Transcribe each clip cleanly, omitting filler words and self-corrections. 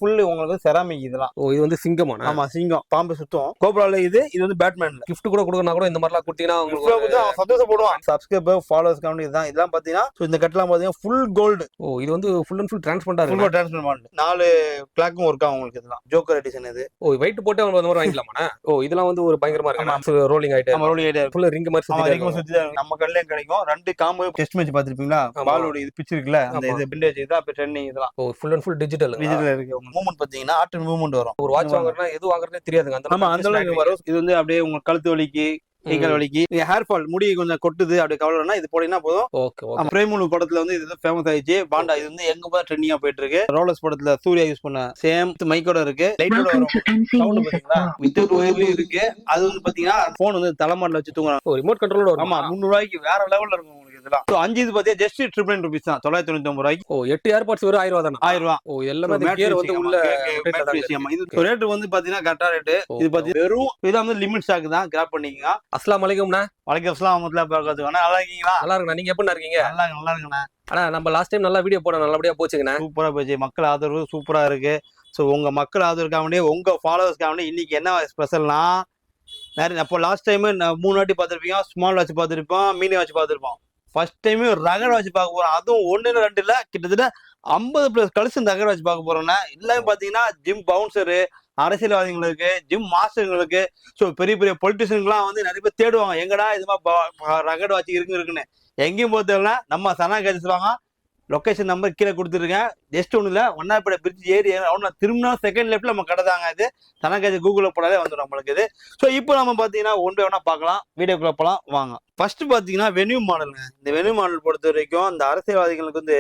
Full உங்களுக்கு ceramic இதெல்லாம். ஓ இது வந்து சிங்கமான? ஆமா சிங்கம், பாம்பு சுத்தம். கோப்ரால இது வந்து பேட்மேன்ல. கிஃப்ட் கூட கொடுக்கறனா கூட இந்த மாதிரிலாம் குட்டினா அவன் சந்தோஷப்படுவான். சப்ஸ்கிரைபர் ஃபாலோவர்ஸ்க்காக இதுதான். இதெல்லாம் பாத்தீங்கன்னா இந்த கட்டெல்லாம் பாத்தீங்கன்னா ஃபுல் கோல்டு. ஓ இது வந்து ஃபுல் அண்ட் ஃபுல் டிரான்ஸ்பரண்டா இருக்கு. Full transparent. 4 கிளாக்கும் ஒர்க் ஆகும் உங்களுக்கு. இதெல்லாம் ஜோக்கர் எடிஷன் இது. ஓ வெயிட் போட்டு அந்த மாதிரி வாங்கிக்கலாமா? ஓ இதெல்லாம் வந்து ஒரு பயங்கரமா இருக்கு. ரோலிங் ஆயிட்டு நம்ம ரோலிங் ஆயிட்டு ஃபுல் ரிங் மாதிரி சுத்தி நம்ம கடையில கிடைக்கும். 2 காம்போ டெஸ்ட் மேட்ச் பாத்திருப்பீங்களா? பாலோட இது பிச் இருக்குல, அந்த இது பிண்டேஜ் இதா அப்ப ட்ரெண்டிங் இதெல்லாம். ஓ ஃபுல் அண்ட் ஃபுல் டிஜிட்டல் இருக்கு. மூவ்மெண்ட் பாத்தீங்கன்னா ஆர்ட் மூவ்மெண்ட் வரும். ஒரு வாட்ச் வாங்குறதுனா எது வாங்குறதே தெரியாதுங்க. அந்த அளவுக்கு வரும். இது வந்து அப்படியே உங்க கழுத்து வலிக்கு, கைகால் வலிக்கு, ஹேர் ஃபால், முடி கொஞ்சம் கொட்டுது அப்படி கவலைனா இது போட்டீங்கன்னா போதும். ஓகே. பிரேமுலு படத்துல வந்து இது ஃபேமஸ் ஆயிடுச்சு. பாண்டா இது வந்து எங்க போய் ட்ரெண்டிங்கா போயிட்டு இருக்கு. ரோலர்ஸ் படத்துல சூர்யா யூஸ் பண்ண சேம் மைக்கோட இருக்கு. லைட்டோட வரும். சவுண்ட் பாத்தீங்களா? வித்தவுட் ஒயர்லயும் இருக்கு. அது வந்து பாத்தீங்கன்னா போன் வந்து தலைமாட்டில வச்சு தூங்குறாங்க. ஓ ரிமோட் கண்ட்ரோலோட வரும். ஆமா 300 ரூபாய்க்கு வேற லெவல்ல இருக்கும் உங்களுக்கு இதெல்லாம். 5 இது பாத்தீங்கன்னா ஜஸ்ட் 999 ரூபீஸ் தான். 999 ரூபாய்க்கு. ஓ 8 ஏர்பாட்ஸ் ஒரு 1000 ரூபாய் தானா? 1000 ரூபாய். ஓ எல்லாமே கியர் வந்து உள்ள இது ரேட் வந்து பாத்தீங்கன்னா கரெக்டா ரேட். இது பாத்தீங்கன்னா வெறும் இது வந்து லிமிட் ஸ்டாக் தான். கிராப் பண்ணிக்கங்க. அஸ்ஸலாமு அலைக்கும்ண்ணா. வலைக்கம் அஸ்ஸலாம் வரஹ்மத்துல்லாஹி வபரகாத்துஹு. நல்லா இருக்கீங்களா? நல்லா இருக்குண்ணா. நீங்க எப்படி இருக்கீங்க? நல்லா இருக்குண்ணா. ஆனா நம்ம லாஸ்ட் டைம் நல்லா வீடியோ போட நல்லபடியா போச்சுங்கண்ணா. சூப்பரா போச்சு. மக்கள் ஆதரவு சூப்பரா இருக்கு. ஸோ உங்க மக்கள் ஆதரவுக்காக வேண்டிய உங்க ஃபாலோவர்ஸ்க்காக வேண்டிய இன்னைக்கு என்ன ஸ்பெஷல்னா, நிறைய அப்போ லாஸ்ட் டைம் 3 வாட்டி பார்த்துருப்பீங்க. ஸ்மால் வாட்ச் பார்த்துருப்போம், மீனி வாட்ச் பார்த்துருப்போம். ஃபர்ஸ்ட் டைம் ரகர் வாட்ச் பார்க்க போறோம். அதுவும் 1 இல்ல 2 இல்ல, கிட்டத்தட்ட 50+ கலெக்ஷன் ரகர் வாட்ச் பார்க்க போறோம்னா, எல்லாமே பாத்தீங்கன்னா ஜிம் பவுன்சரு, அரசியல்வாதிகளுக்கு, ஜிம் மாஸ்டர்களுக்கு, ஸோ பெரிய பெரிய பொலிட்டிஷியன்லாம் வந்து நிறைய பேர் தேடுவாங்க. எங்கடா இது மாதிரி ரகர் வாட்ச் இருக்குன்னு. எங்கேயும் போத்தேன்னா நம்ம சனா கேட்டு சொல்லுவாங்க. லொக்கேஷன் நம்பர் கீழே கொடுத்துருக்கேன். ஜஸ்ட் ஒன்றும் இல்லை, ஒன்னாப்பேட்டை பிரிட்ஜ் ஏறி திரும்பினா செகண்ட் லெஃப்ட்ல நம்ம கடை தாங்க. இது சனாகாஜ் கூகுளில் போனாலே வந்துடும் நம்மளுக்கு இது. ஸோ இப்போ நம்ம பார்த்தீங்கன்னா ஒன்று வேணா பார்க்கலாம். வீடியோக்குள்ள போகலாம் வாங்க. ஃபர்ஸ்ட் பார்த்தீங்கன்னா வென்யூ மாடலுங்க. இந்த வென்யூ மாடல் பொறுத்த வரைக்கும் இந்த அரசியல்வாதிகளுக்கு வந்து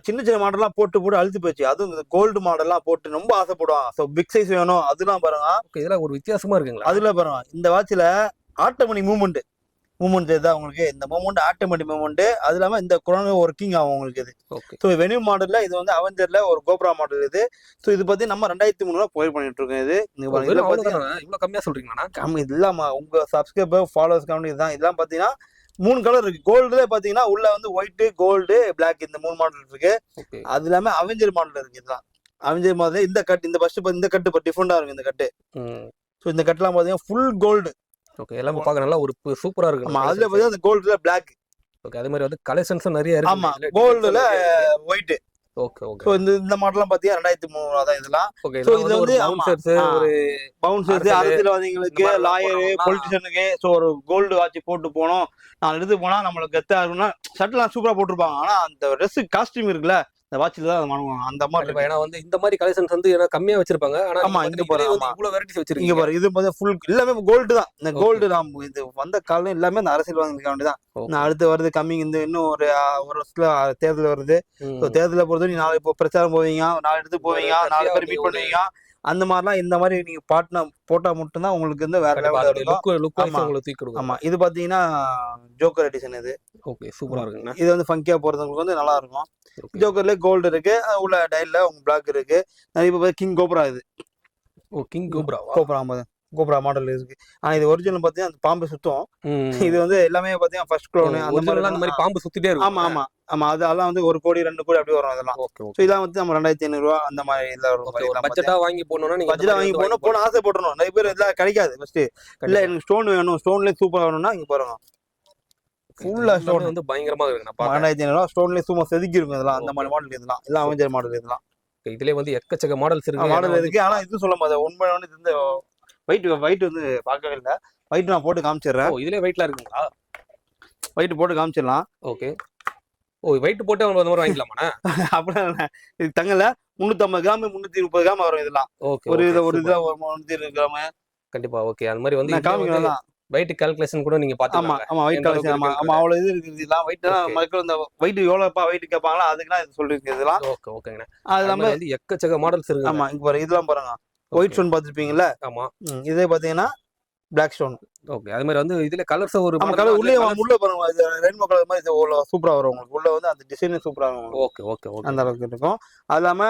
சின்ன சின்ன மாடல்லாம் போட்டு அழுத்து போச்சு. அதுவும் இந்த கோல்டு மாடல்லாம் போட்டு ரொம்ப ஆசைப்படுவாங்க. ஸோ பிக் சைஸ் வேணும். அதெல்லாம் பாருங்க. இதெல்லாம் ஒரு வித்தியாசமா இருக்குங்களா? அதுல பாருங்க, இந்த வாட்சில் ஆட்டோமேட்டிக் மூவ்மெண்ட் தான் உங்களுக்கு. இந்த மூவ்மெண்ட் ஆட்டோமேட்டிக் மூவ்மெண்ட். அது இல்லாம இந்த குரோனோ ஒர்க்கிங் ஆகும் உங்களுக்கு இது. ஸோ வென்யூ மாடல்ல இது வந்து அவெஞ்சர்ல ஒரு கோப்ரா மாடல் இது. ஸோ இது பத்தி நம்ம 2003 போய் பண்ணிட்டு இருக்கோம். இது இவ்வளவு கம்மியா சொல்றீங்களா? கம்மி இது இல்லாம உங்க சப்ஸ்கிரைபர் ஃபாலோவர்ஸ்க்காக இதுதான். இதெல்லாம் பாத்தீங்கன்னா 3 கலர் இருக்கு. கோல்டுல பாத்தீங்கன்னா உள்ள வந்து ஒயிட், கோல்டு, பிளாக், இந்த 3 மாடல் இருக்கு. அது இல்லாம அவெஞ்சர் மாடல் இருக்கு. இதுதான் அவெஞ்சர் மாடல். இந்த கட், இந்த ஃபர்ஸ்ட் இந்த கட்டு டிஃபரெண்டா இருக்கு இந்த கட்டு. ஸோ இந்த கட்லாம் பாத்தீங்கன்னா ஃபுல் கோல்டு. ஓகே எல்லாம் பார்க்க நல்லா ஒரு சூப்பரா இருக்கு. ஆமா அதுல பாத்தீங்கன்னா அந்த கோல்டுல பிளாக். ஓகே அதே மாதிரி வந்து கலெக்ஷன்ஸும் நிறைய இருக்கு. ஆமா கோல்டுல ஒயிட். ஓகே சோ இந்த மாடல்லாம் பாத்தீங்கன்னா 2003 தான் இதெல்லாம். சோ இது வந்து ஒரு பவுன்சர்ஸ், அரசியல்வாதிகளுக்கு, லாயர், பொலிட்டிஷியனுக்கு. சோ ஒரு கோல்டு வாட்ச் போட்டு போனோம், நான் எடுத்து போனா நம்மளுக்கு கெத்தா இருக்கும்னா ஷர்ட்லாம் சூப்பரா போட்டிருப்பாங்க. ஆனா அந்த ட்ரெஸ் காஸ்டியூம் இருக்குல்ல, இந்த வாட்ச்ல தான் வாங்குவாங்க அந்த மாதிரி. ஏன்னா வந்து இந்த மாதிரி கலெக்ஷன்ஸ் வந்து கம்மியா வச்சிருப்பாங்க. ஆனா ஆமா இங்க பாருங்க, இவ்வளவு வெரைட்டிஸ் வச்சிருக்கீங்க. இங்க பாருங்க, இது வந்து ஃபுல் எல்லாமே கோல்டு தான். இந்த கோல்டு நம்ம இது வந்த காலம் எல்லாமே இந்த அரசியல்வாதிகளுக்கு வேண்டிதான். நான் அடுத்து வருது கம்மிங். இந்த இன்னும் ஒரு வருஷத்துல தேர்தல் வருது. தேர்தலை பொறுத்து நீ நாளை இப்போ பிரச்சாரம் போவீங்க, 4 இடத்துக்கு போவீங்க, 4 பேர் மீட் பண்ணுவீங்க. அந்த மாதிரிலாம் இந்த மாதிரி நீங்க போட்டா மட்டும்தான் உங்களுக்கு வந்து வேற லெவல்ல இருக்கும். ஆமா இது பாத்தீங்கன்னா ஜோக்கர் எடிஷன் இது. ஓகே சூப்பரா இருக்குங்க. இது வந்து ஃபங்கியா போறதுங்களுக்கு வந்து நல்லா இருக்கும். ஜோக்கர்ல கோல்டு இருக்கு, உள்ள டைல்ல உங்க பிளாக் இருக்கு. இப்ப கிங் கோப்ரா இது. ஓ கிங் கோப்ரா கோப்ரா மாடல் இருக்கு. ஆனா இது ஒரிஜினல் பாத்தீங்கன்னா அந்த பாம்பு சுத்தம். இது வந்து எல்லாமே பாத்தீங்கன்னா ஃபர்ஸ்ட் க்ளோன் அந்த மாதிரி பாம்பு சுத்திட்டே இருக்கும். ஆமா அதெல்லாம் வந்து 1 கோடி 2 கோடி அப்படி வரும் அதெல்லாம். சோ இதெல்லாம் வந்து நம்ம 2500 ரூபாய் அந்த மாதிரி இதுல வரும். பட்ஜெட்டா வாங்கி போனோம்னா நீங்க பட்ஜெட்டா வாங்கி போன ஆசைப்படணும். நிறைய பேர் இதெல்லாம் கிடைக்காது. ஃபர்ஸ்ட் இல்ல எனக்கு ஸ்டோன் வேணும், ஸ்டோன்லயே சூப்பரா வேணும்னா இங்க பாருங்க ஃபுல்லா ஸ்டோன் வந்து பயங்கரமா இருக்கு. 2500 ரூபாய் ஸ்டோன்லயே சும்மா செதுக்கி இருக்கும். இதெல்லாம் அந்த மாதிரி மாடல் இதெல்லாம் எல்லாம் அவெஞ்சர் மாடல் இதெல்லாம். இதுலயே வந்து எக்கச்சக்க மாடல்ஸ் இருக்கு. மாடல் இருக்கு. ஆனா இது சொல்ல மாதிரி உண்மையான இந்த வெயிட் வந்து பார்க்கவே இல்லை. வெயிட் நான் போட்டு காமிச்சிடுறேன். இதுல வெயிட்லாம் இருக்குங்களா? வெயிட் போட்டு காமிச்சிடலாம். ஓகே. ஓ வெயிட் போட்டு அந்த மாதிரி வாங்கிக்கலாமா? அப்படின்னா இது தங்கல 350 கிராம் 330 கிராம் வரும் இதெல்லாம். ஒரு இதுல 320 கிராம் கண்டிப்பா. ஓகே அந்த மாதிரி வந்து காமிக்கலாம். வெயிட் கால்குலேஷன் கூட நீங்க பாத்துக்கலாம். ஆமா வெயிட் கால்குலேஷன். ஆமா அவ்வளவு இது இருக்குது. இதெல்லாம் வெயிட் மக்கள் இந்த வெயிட் எவ்வளவுப்பா வெயிட் கேட்பாங்களா, அதுக்கு நான் இது சொல்லிருக்கேன் இதெல்லாம். ஓகேங்க. அது நம்ம வந்து எக்கச்சக்க மாடல்ஸ் இருக்கு. ஆமா இங்க பாருங்க, இதெல்லாம் பாருங்க ஒயிட் ஸ்டோன் பாத்துருப்பீங்கல்ல. ஆமா இதே பாத்தீங்கன்னா பிளாக் ஸ்டோன். ஓகே அதே மாதிரி வந்து இதுல கலர்ஸ் ஒரு கலர் உள்ள பாருங்க. இது ரெயின்போ கலர் மாதிரி சூப்பரா வரும் உங்களுக்கு. உள்ள வந்து அந்த டிசைன் சூப்பரா இருக்கும். ஓகே அந்த அளவுக்கு இருக்கும். அது இல்லாம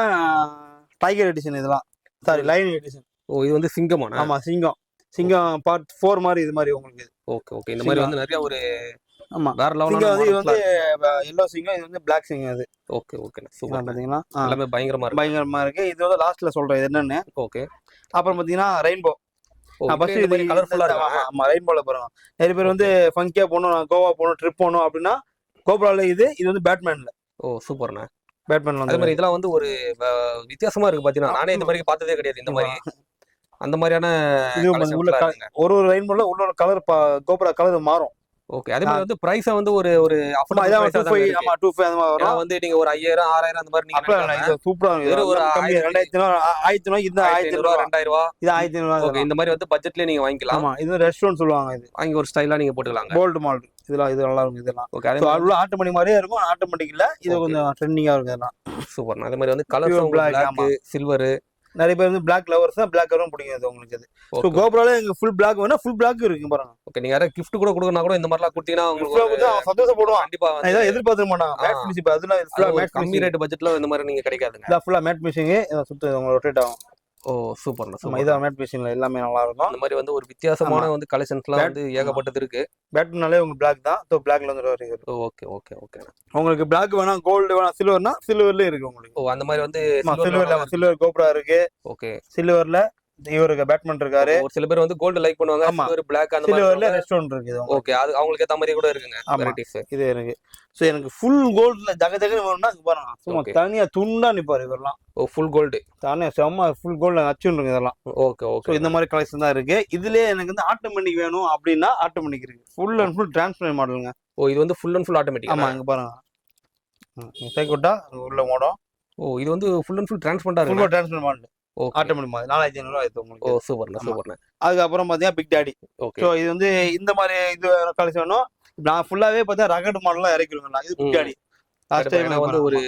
டைகர் எடிஷன் இதெல்லாம். Sorry lion edition. ஓ இது வந்து சிங்கமான? ஆமா சிங்கம் பார்ட் 4 மாதிரி இது மாதிரி உங்களுக்கு. ஓகே இந்த மாதிரி வந்து நிறைய ஒரு ஆமா வேற சிங்கம் வந்து இது வந்து லெவலான எல்லோ சிங்கம், இது வந்து பிளாக் சிங்கம். அது ஓகே ஓகே சூப்பர். பாத்தீங்கன்னா எல்லாமே பயங்கரமா இருக்கு. பயங்கரமா இருக்கு. இது வந்து லாஸ்ட்ல சொல்றேன் இது என்னன்னு. ஓகே. அப்புறம் பாத்தீங்கன்னா ரெயின்போ. ஃபர்ஸ்ட் இந்த மாதிரி கலர்ஃபுல்லா இருக்கு. ஆமா ஆமா ரெயின்போல பாருங்க. நிறைய பேர் வந்து ஃபங்கியா போகணும், கோவா போகணும், ட்ரிப் போகணும் அப்படின்னா கோப்ரால இது வந்து பேட்மேன்ல. ஓ சூப்பர்ண்ணே. பேட்மேன்ல அதே மாதிரி இதெல்லாம் வந்து ஒரு வித்தியாசமா இருக்கு பாத்தீங்கன்னா, நானே இந்த மாதிரி பார்த்ததே கிடையாது. இந்த மாதிரி அந்த மாதிரியான உள்ள ஒரு ரெயின்போல உள்ள கலர் கோப்ரா கலர் மாறும். ஓகே. அதே மாதிரி வந்து பிரைஸ் வந்து ஒரு ஆமா 25 அந்த மாதிரி வரும். வந்து நீங்க ஒரு 5000 6000 அந்த மாதிரி நீங்க இது சூப்பரா வெறும் ஒரு கம்மி 2500 இந்த 1500 2000 இது 1500. ஓகே. இந்த மாதிரி வந்து பட்ஜெட்லயே நீங்க வாங்கிக்கலாம். ஆமா இது ரெஸ்டாரண்ட் சொல்லுவாங்க. இது வாங்கி ஒரு ஸ்டைலா நீங்க போட்டுக்கலாங்க. கோல்ட் மாடல் இதெல்லாம் இது நல்லா இருக்கும். இதெல்லாம் ஓகே. அதே மாதிரி ஆட்டோமேட்டிக் மாதிரியே இருக்கும். ஆட்டோமேட்டிக் இல்ல, இது கொஞ்சம் ட்ரெண்டிங்கா இருக்கும். இதெல்லாம் சூப்பர். அதே மாதிரி வந்து கலர்ஸ் பிளாக், சில்வர். நிறைய பேர் வந்து பிளாக் லவர்ஸ் தான், பிளாக் கலரும் பிடிக்கும் உங்களுக்கு. அது ஸோ கோப்ரால எங்க ஃபுல் பிளாக் வேணா ஃபுல் பிளாக் இருக்கு பாருங்க. ஓகே. நீங்க யாராவது கிஃப்ட் கூட கொடுக்கணும் கூட இந்த மாதிரிலாம் கொடுத்தீங்கன்னா உங்களுக்கு சந்தோஷப்படுவான். கண்டிப்பா இதான் எதிர்பார்க்க மாட்டாங்க. மேட் ஃபினிஷிங் அதெல்லாம் கம்மி ரேட் பட்ஜெட்ல இந்த மாதிரி நீங்க கிடைக்காதுங்க. இதான் ஃபுல்லா மேட் ஃபினிஷிங் சுத்து உங்களுக்கு ரொட்டேட் ஆகும். ஓ சூப்பர்ண்ணா சூப்பர். இதான் மேட் ஃபினிஷிங்ல எல்லாமே நல்லா இருக்கும். இந்த மாதிரி வந்து ஒரு வித்தியாசமான வந்து கலெக்ஷன்ஸ்லாம் வந்து ஏகப்பட்டது இருக்கு. பேட்மேனாலே உங்களுக்கு பிளாக் தான். ஸோ பிளாக்ல வந்து வருது. Okay okay okay. உங்களுக்கு பிளாக் வேணா, கோல்டு வேணா, சில்வர்னா சில்வர்லயே இருக்கு உங்களுக்கு. ஓ அந்த மாதிரி வந்து சில்வர் கோப்ரா இருக்கு. ஓகே. சில்வர்ல இவருக்கு பேட்மேன் இருக்காரு. ஒரு சில பேர் வந்து கோல்டு லைக் பண்ணுவாங்க. சில்வர் பிளாக் அந்த மாதிரி சில்வர்ல ரெஸ்டாரண்ட் இருக்கு. ஓகே. அது அவங்களுக்கு ஏத்த மாதிரி கூட இருக்குங்க வெரைட்டிஸ். இது இருக்கு. சோ எனக்கு ஃபுல் கோல்ட்ல ஜகஜகன்னு வரணும்னா பாருங்க. சும்மா தனியா துண்டா நிப்பாரு இவரெல்லாம். ஓ ஃபுல் கோல்டு தானே செம்ம ஃபுல் கோல்ட்ல அச்சுன்னுங்க இதெல்லாம். Okay okay. இந்த மாதிரி கலெக்ஷன் தான் இருக்கு. இதுலயே எனக்கு வந்து ஆட்டோமேட்டிக் வேணும் அப்படின்னா ஆட்டோமேட்டிக் இருக்கு. ஃபுல் அண்ட் ஃபுல் டிரான்ஸ்பரன்ட் மாடலுங்க. ஓ இது வந்து ஃபுல் அண்ட் ஃபுல் ஆட்டோமேட்டிக். ஆமா இங்க பாருங்க. சைக்கோட்டா உள்ள மோடம். ஓ இது வந்து ஃபுல் அண்ட் ஃபுல் டிரான்ஸ்பரண்டா இருக்கு. Full transparent model. Okay. Automatic மாதிரி 4500 ஆயிடுது உங்களுக்கு. ஓ சூப்பர்ண்ணா சூப்பர்ண்ணா. அதுக்கப்புறம் பாத்தீங்கன்னா பிக் டாடி. ஓகே. சோ இது வந்து இந்த மாதிரி இது கலெக்ஷன் வேணும். நான் ஃபுல்லாவே பார்த்தா ரகட் மாடல்லாம் இறக்கிடுவேன். இது பிக் டாடி. லாஸ்ட் டைம் வந்து ஒரு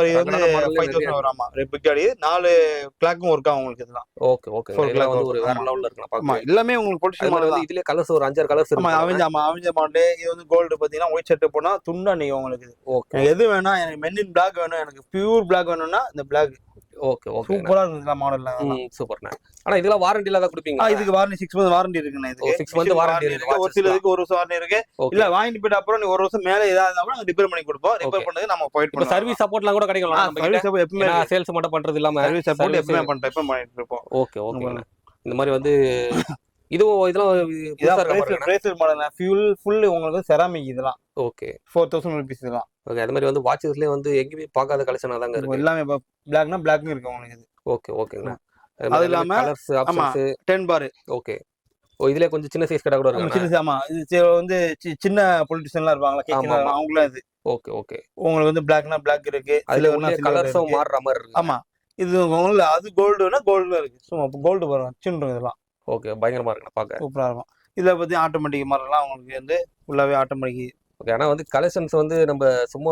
இது வந்து 5000 வரும். ஆமா பிக் டாடி 4 கிளாக்கும் ஒர்க் ஆகும் உங்களுக்கு. இதெல்லாம் ஓகே ஓகே. இதெல்லாம் வந்து ஒரு வேற லெவல்ல இருக்கு. ஆமா எல்லாமே உங்களுக்கு பொலிஷன் மாடல் வந்து இதுல கலர்ஸ் ஒரு 5 6 கலர்ஸ் இருக்கு. ஆமா அவெஞ்சர் மாடல். இது வந்து கோல்டு பாத்தீங்கன்னா ஒயிட் ஷர்ட் போனா துண்டா நீங்க உங்களுக்கு. ஓகே. எது வேணா எனக்கு மென்னின் பிளாக் வேணும், எனக்கு பியூர் பிளாக் வேணும்னா இந்த பிளாக். Okay okay. சூப்பரா இருக்கு மாடல்ல. சூப்பர்ண்ணா. ஆனா இதெல்லாம் வாரண்டில தான் கொடுப்பீங்க? இதுக்கு வாரண்டி 6 மந்த் வாரண்டி இருக்குண்ணா. இதுக்கு 6 மந்த் வாரண்டி இருக்கு. ஒரு சிலருக்கு 1 வருஷம் வாரண்டி இருக்கு. இல்ல வாங்கிட்டு போயிட்ட அப்புறம் நீ 1 வருஷம் மேல ஏதாவது நம்ம ரிப்பேர் பண்ணி கொடுப்போம். ரிப்பேர் பண்ணது நம்ம போயிட்டு இப்போ சர்வீஸ் சப்போர்ட்லாம் கூட கிடைக்கும். சர்வீஸ் சப்போர்ட் எப்பவுமே சேல்ஸ் மட்டும் பண்றது இல்லாம சர்வீஸ் சப்போர்ட் எப்பவுமே பண்ணிட்டு இருப்போம். Okay okay. இந்த மாதிரி வந்து இதெல்லாம் பிரேஸ்லெட் மாடல் ஃபுல் உங்களுக்கு செராமிக். இதெல்லாம் ஓகே 4000 ரூபீஸ். இதெல்லாம் ஓகே. அது மாதிரி வந்து வாட்சஸ்லயே வந்து எங்கேயுமே பார்க்காத கலெக்ஷனா தாங்க இருக்கு. எல்லாமே பிளாக்னா பிளாக்னு இருக்கு உங்களுக்கு. இது ஓகே ஓகேங்க. அது இல்லாம கலர்ஸ் ஆப்ஷன்ஸ் 10 பார். ஓகே. ஓ இதுல கொஞ்சம் சின்ன சைஸ் கடை கூட இருக்கு. சின்ன ஆமா இது வந்து சின்ன பொலிட்டிஷியன்லாம் இருப்பாங்களா கேக்குறாங்க அவங்களே. அது ஓகே ஓகே. உங்களுக்கு வந்து பிளாக்னா பிளாக் இருக்கு. அதுல வந்து கலர்ஸும் மாறுற மாதிரி இருக்கு. ஆமா இது உங்களுக்கு அது கோல்டுனா கோல்டுல இருக்கு. சும்மா கோல்டு பாருங்க சின்ன இதெல்லாம். ஓகே பயங்கரமா இருக்கு பாக்க. சூப்பரா இருக்கும். இத பத்தி ஆட்டோமேட்டிக் மாடல்லாம் உங்களுக்கு வந்து ஃபுல்லாவே ஆட்டோமேட்டிக். ஓகே. ஆனா வந்து கலெக்ஷன்ஸ் வந்து நம்ம சும்மா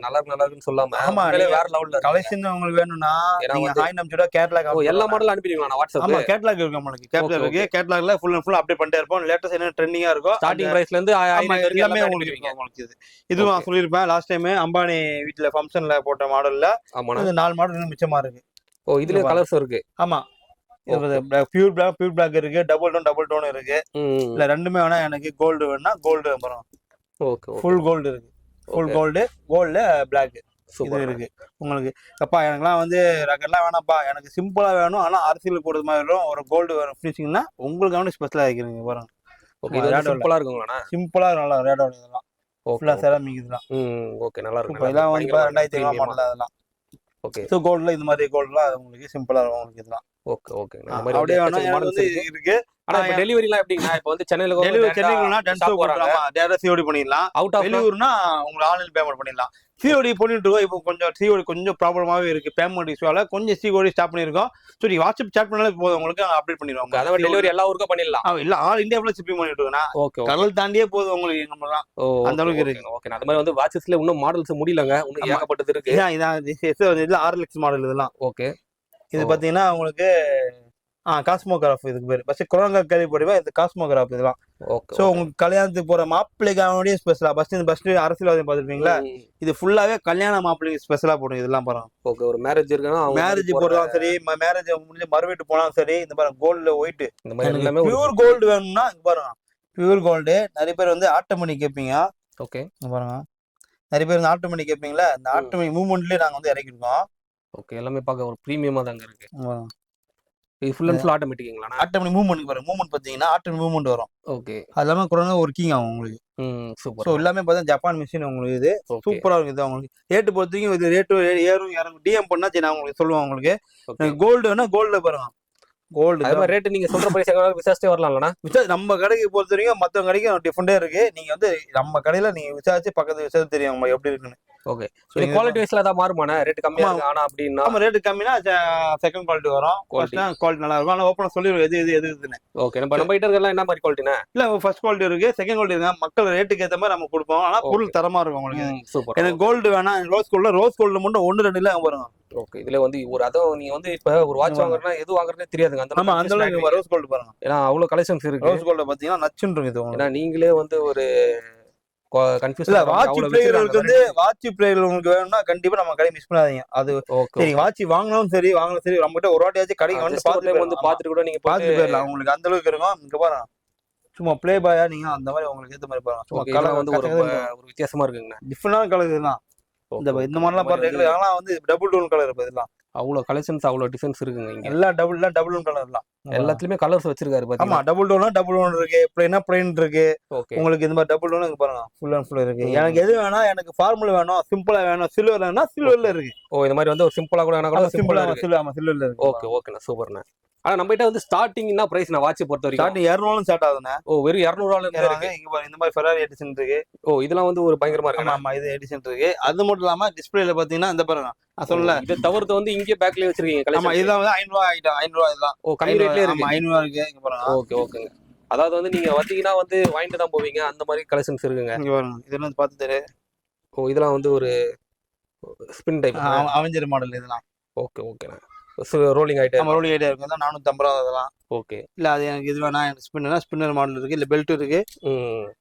நல்லா இருக்குன்னு சொல்லாம வேற லெவல்ல கலெக்ஷன் உங்களுக்கு வேணும்னா நீங்க ஹாய் நம்ச்சுடா கேட்டலாக். எல்லா மாடலும் அனுப்பிடுவீங்களா நான் வாட்ஸ்அப்ல? ஆமா கேட்டலாக் இருக்கு உங்களுக்கு. கேட்டலாக் இருக்கு. கேட்டலாக்ல ஃபுல் அண்ட் ஃபுல் அப்டேட் பண்ணிட்டே இருப்போம். லேட்டஸ்ட் என்ன ட்ரெண்டிங்கா இருக்கோ ஸ்டார்டிங் பிரைஸ்ல இருந்து எல்லாமே உங்களுக்கு. இதுவும் நான் சொல்லிருப்பேன் லாஸ்ட் டைம் அம்பானி வீட்ல ஃபங்க்ஷன்ல போட்ட மாடல்ல. ஆமா 4 மாடல் இன்னும் மிச்சமா இருக்கு. ஓ இதுல கலர்ஸ் இருக்கு. ஆமா பியூர் பிளாக் இருக்கு. டபுள் டோன் இருக்கு. இல்ல ரெண்டுமே வேணா எனக்கு கோல்டு வேணா கோல்டு வரும். ஓகே. ஃபுல் கோல்டு இருக்கு. ஃபுல் கோல்டுல பிளாக் இது இருக்கு உங்களுக்கு. அப்பா எனக்குலாம் வந்து ரகெல்லாம் வேணாம்ப்பா, எனக்கு சிம்பிளா வேணும், ஆனா அரசியல் போடுறது மாதிரி வரும், ஒரு கோல்டு வரும் ஃபினிஷிங்னா உங்களுக்கு வந்து ஸ்பெஷலா இருக்கிறீங்க பாருங்க. ஓகே. இது சிம்பிளா இருக்குங்களா? சிம்பிளா நல்லா ரேடோல இதெல்லாம் ஃபுல்லா செராமிக் இதெல்லாம். ஓகே நல்லா இருக்கு. இதெல்லாம் வந்து 2500 மாடல் அதெல்லாம். ஓகே. சோ கோல்ட்ல இந்த மாதிரி கோல்ட்லாம் உங்களுக்கு சிம்பிளா இருக்கும் உங்களுக்கு இதெல்லாம். Okay okay. இந்த மாதிரி அப்படியே வந்து இருக்கு. ஆனா இப்ப டெலிவரிலாம் எப்படின்னா இப்போ வந்து சென்னைக்குனா டென்சோ போடுறாங்க. டேரக்டா சிஓடி பண்ணிடலாம். அவுட் ஆஃப் வெளியூர்னா உங்களுக்கு ஆன்லைன் பேமெண்ட் பண்ணிடலாம். சிஓடி பண்ணிட்டு இருக்கோம். இப்போ கொஞ்சம் சிஓடி கொஞ்சம் ப்ராப்ளமாவே இருக்கு. பேமெண்ட் இஷ்யூவால கொஞ்சம் சிஓடி ஸ்டாப் பண்ணிருக்கோம். சரி வாட்ஸ்அப் சாட் பண்ணாலே போதும் உங்களுக்கு அப்டேட் பண்ணிடுவாங்க. அதாவது டெலிவரி எல்லா ஊருக்கும் பண்ணிடலாம். இல்ல ஆல் இந்தியா ஃபுல்லா ஷிப்பிங் பண்ணிட்டு இருக்கோம். ஓகே. கடல் தாண்டியே போதும் உங்களுக்கு நம்மலாம். அந்த அளவுக்கு இருக்கு. ஓகே. அந்த மாதிரி வந்து வாட்சஸ்ல இன்னும் மாடல்ஸ் முடியலங்க. இன்னும் ஏகப்பட்டது இருக்கு. இதான் RLX மாடல் இதெல்லாம். ஓகே. இது பாத்தீங்கன்னா உங்களுக்கு காஸ்மோகிராஃப் இதுக்கு பேரு. பஸ் கொரோனா கேள்விப்படிவா இது காஸ்மோகிராஃப் இதெல்லாம். ஓகே. சோ உங்களுக்கு கல்யாணத்துக்கு போற மாப்பிள்ளைக்கான ஸ்பெஷலா பஸ் அரசியல்வாதி பாத்துருப்பீங்களா? இது ஃபுல்லாவே கல்யாண மாப்பிள்ளைக்கு ஸ்பெஷலா போடும் இதெல்லாம் பாருங்க. ஓகே. ஒரு மேரேஜ் இருக்குன்னா மேரேஜ் போறதாலும் சரி, மேரேஜ் முடிஞ்சு மறுவீட்டு போனாலும் சரி, இந்த பாருங்க கோல்ட்ல ஒயிட். இந்த மாதிரி எல்லாமே பியூர் கோல்டு வேணும்னா இங்க பாருங்க பியூர் கோல்டு. நிறைய பேர் வந்து ஆட்டோமேட்டிக் கேட்பீங்க. ஓகே. இங்க பாருங்க. நிறைய பேர் இந்த ஆட்டோமேட்டிக் கேட்பீங்களா, இந்த ஆட்டோமேட்டிக் மூவ்மெண்ட்லேயே நாங்கள் வந்து இறக்கிருக்கோம். ஓகே. எல்லாமே பார்க்க ஒரு ப்ரீமியமா தாங்க இருக்கு. ஆமாம். இது ஃபுல் அண்ட் ஃபுல் ஆட்டோமேட்டிக்குங்களாண்ணா? ஆட்டோமேட்டிக் மூவ்மெண்ட் பாருங்க. மூவ்மெண்ட் பார்த்தீங்கன்னா ஆட்டோமேட்டிக் மூவ்மெண்ட் வரும். ஓகே. அது இல்லாமல் குறைந்த ஒர்க்கிங் ஆகும் உங்களுக்கு. So super. எல்லாமே பார்த்தா ஜப்பான் மிஷின் உங்களுக்கு. இது ஓகே. சூப்பராக இருக்குது உங்களுக்கு. ரேட்டு பொறுத்த வரைக்கும் இது ரேட்டு ஏறும் இறங்கும். டிஎம் பண்ணா சரி நான் உங்களுக்கு சொல்லுவேன் உங்களுக்கு. ஓகே. கோல்டு வேணா கோல்டில் பாருங்க. கோல்டு அதே மாதிரி ரேட்டு நீங்க சொல்ற பிரைஸ் எவ்வளவு விசாரிச்சே வரலாம்லண்ணா? நம்ம கடைக்கு பொறுத்த வரைக்கும் மற்ற கடைக்கும் டிஃப்ரெண்டே இருக்கு. நீங்க வந்து நம்ம கடையில நீங்க விசாரிச்சு பக்கத்து விசாரிச்சு தெரியும் உங்களுக்கு எப்படி இருக்குன்னு. ஓகே. இது குவாலிட்டி வைஸ்ல ஏதாவது மாறுமாண்ணா? ரேட் கம்மியா இருக்கு ஆனா அப்படின்னா? நம்ம ரேட்டு கம்மினா செகண்ட் குவாலிட்டி வரும். குவாலிட்டி நல்லா இருக்கும். ஆனால் ஓப்பனா சொல்லிடுவோம் எது எது எது இதுன்னு. ஓகே. நம்ம கிட்ட இருக்கலாம் என்ன மாதிரி குவாலிட்டினா? இல்ல ஃபர்ஸ்ட் குவாலிட்டி இருக்கு, செகண்ட் குவாலிட்டி இருக்கு. மக்கள் ரேட்டுக்கு ஏற்ற மாதிரி நம்ம கொடுப்போம். ஆனா பொருள் தரமா இருக்கும் உங்களுக்கு. சூப்பர். எனக்கு கோல்டு வேணாம், ரோஸ் கோல்டு மட்டும் 1 2 இல்ல பாருங்க. ஓகே. இதுல வந்து ஒரு அதுவும் நீங்க வந்து இப்ப ஒரு வாட்ச் வாங்குறதுனா எது வாங்குறதே தெரியாதுங்க. அந்த அளவுக்கு ரோஸ் கோல்டு பாருங்க. ஏன்னா அவ்வளவு கலெக்ஷன்ஸ் இருக்கு. ரோஸ் கோல்ட பாத்தீங்கன்னா நச்சுன்னு இருக்கு இது. ஏன்னா நீங்களே வந்து ஒரு கன்ஃபியூஸ் இல்ல. வாட்ச் பிளேயர்களுக்கு வந்து வாட்ச் பிளேயர்கள் உங்களுக்கு வேணும்னா கண்டிப்பா நம்ம கடை மிஸ் பண்ணாதீங்க. அது சரி வாட்ச் வாங்கணும் சரி வாங்கணும் சரி நம்ம கிட்ட ஒரு வாட்டியாச்சும் கடைக்கு வந்து பாத்துட்டு கூட நீங்க பாத்துட்டு போயிடலாம். உங்களுக்கு அந்த அளவுக்கு இருக்கும். இங்க பாருங்க சும்மா ப்ளே பாயா நீங்க அந்த மாதிரி உங்களுக்கு ஏத்த மாதிரி பாருங்க. சும்மா கலர் வந்து ஒரு வித்தியாசமா இருக்குங்க. டிஃபரெண்டான கலர் இதெல்லாம். இந்த மாதிரிலாம் பாருங்க. ஆனா வந்து டபுள் டோன் கலர் இப்ப இதெல்லாம். அவ்வளவு கலெக்ஷன்ஸ் அவ்வளவு டிசைன்ஸ் இருக்குங்க இங்க. எல்லா டபுள் டோன் கலர்லாம் எல்லாத்துலயுமே கலர்ஸ் வச்சிருக்காரு பாத்தீங்களா? ஆமா. டபுள் டோன் இருக்கு, பிளைன் இருக்கு. உங்களுக்கு இந்த மாதிரி டபுள் டோன் இங்க பாருங்க ஃபுல் அண்ட் ஃபுல் இருக்கு. எனக்கு எது வேணா, எனக்கு ஃபார்முலா வேணும், சிம்பிளா வேணும், சில்வர் வேணும்னா சில்வர்ல இருக்கு. இந்த மாதிரி வந்து ஒரு சிம்பிளா கூட வேணா கூட சிம்பிளா இருக்கு. ஆமா சில்வர்ல இருக்கு. ஓகே ஓகேண்ணா சூப்பர்ண்ணா. ஆனா நம்ம கிட்ட வந்து ஸ்டார்டிங் என்ன பிரைஸ் நான் வாட்ச் பொறுத்த வரைக்கும் ஸ்டார்டிங் 200 ஸ்டார்ட் ஆகுதுண்ணா. வெறும் 200 இருக்கு. இங்க பாருங்க இந்த மாதிரி ஃபெராரி எடிஷன் இருக்கு. இதெல்லாம் வந்து ஒரு பயங்கரமா இருக்கு. ஆமா இது எடிஷன் இருக்கு. அது மட்டும் இல்லாம டிஸ்பிளேல பாத்தீங்கன்னா இந்த பாருங்க நான் சொல்லல. இத தவிர்த்து வந்து இங்கே பேக்லயே வச்சிருக்கீங்க. ஆமா இதெல்லாம் வந்து 500 ஐட்டம். 500 இதெல்லாம். கம்மி ரேட்லயே இருக்கு. 500 இருக்கு. இங்க பாருங்க. ஓகே ஓகேங்க. அதாவது வந்து நீங்க வந்தீங்கன்னா வந்து வாங்கிட்டு தான் போவீங்க. அந்த மாதிரி கலெக்ஷன்ஸ் இருக்குங்க. இங்க பாருங்க இதெல்லாம் வந்து பார்த்து தரேன். இதெல்லாம் வந்து ஒரு ஸ்பின் டைப் அவெஞ்சர் மாடல் இதெல்லாம். ஓகே ஓகேண்ணா. Rolling item. நம்ம ரோலிங் ஐட்டம் இருக்கு. 450 அதெல்லாம். ஓகே. இல்ல அது எனக்கு இது வேணா, எனக்கு ஸ்பின்னர் மாடல் இருக்கு. இல்ல பெல்ட் இருக்கு.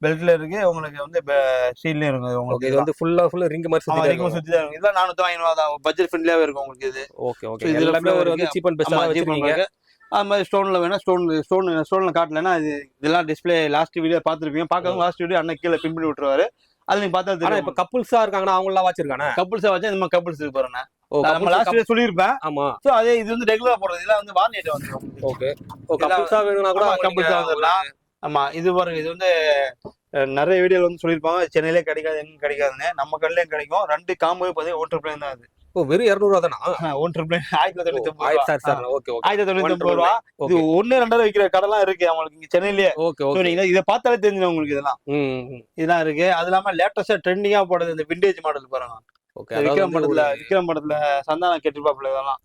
பெல்ட்ல இருக்கு. உங்களுக்கு வந்து ஸ்டீல்ல இருக்கு. உங்களுக்கு இது வந்து ஃபுல் ரிங் மாதிரி சுத்தி தான் இருக்கு. இதெல்லாம் 400 500 தான். பட்ஜெட் ஃப்ரெண்ட்லியாவே இருக்கும் உங்களுக்கு இது. Okay okay. இது எல்லாமே ஒரு வந்து சீப் அண்ட் பெஸ்டா வச்சிருக்கீங்க. அது மாதிரி ஸ்டோன்ல வேணா ஸ்டோன்ல காட்டலன்னா இதெல்லாம் டிஸ்பிளே லாஸ்ட் வீடியோ பாத்துருப்பீங்க. பார்க்கவும் லாஸ்ட் வீடியோ அண்ணன் கீழே பின் பண்ணி விட்டுருவாரு. அது நீங்க பார்த்தா தெரியும். இப்ப கப்புள்ஸா இருக்காங்கன்னா அவங்க எல்லாம் வச்சிருக்கானே. கப்புள்ஸா வச்சா இந்த மாதிரி கப்புள்ஸ் இருக்கு பாருங்க. நம்ம லாஸ்ட் வீடியோ சொல்லிருப்பேன். ஆமா. சோ அதே இது வந்து ரெகுலரா போறது. இதெல்லாம் வந்து வார்னிங் ஐட்டம் வந்துரும். ஓகே. கப்புள்ஸா வேணும்னா கூட கப்புள்ஸா வந்துடலாம். ஆமா இது பாருங்க. இது வந்து நிறைய வீடியோல வந்து சொல்லிருப்பாங்க சென்னையிலே கிடைக்காது, எங்க கிடைக்காதுன்னு. நம்ம கடையிலயும் கிடைக்கும். 2 காம்போ பாத்தீங்கன்னா 1 ட்ரிபிள் தான் அது. வெறும் 200 தானா? 1 ட்ரிபிள் 1990. Okay okay. 1990 ரூபா. இது 1 2 விக்கிற கடைலாம் இருக்கு அவங்களுக்கு இங்க சென்னையிலேயே. Okay okay. நீங்க இத பார்த்தாலே தெரிஞ்சிடும் உங்களுக்கு இதெல்லாம். இதெல்லாம் இருக்கு. அது இல்லாம லேட்டஸ்டா ட்ரெண்டிங்கா போடுறது இந்த விண்டேஜ் மாடல் பாருங்க. விக்ரம் படத்துல சந்தானம் கேட்டிருப்பாப்ல இதெல்லாம்.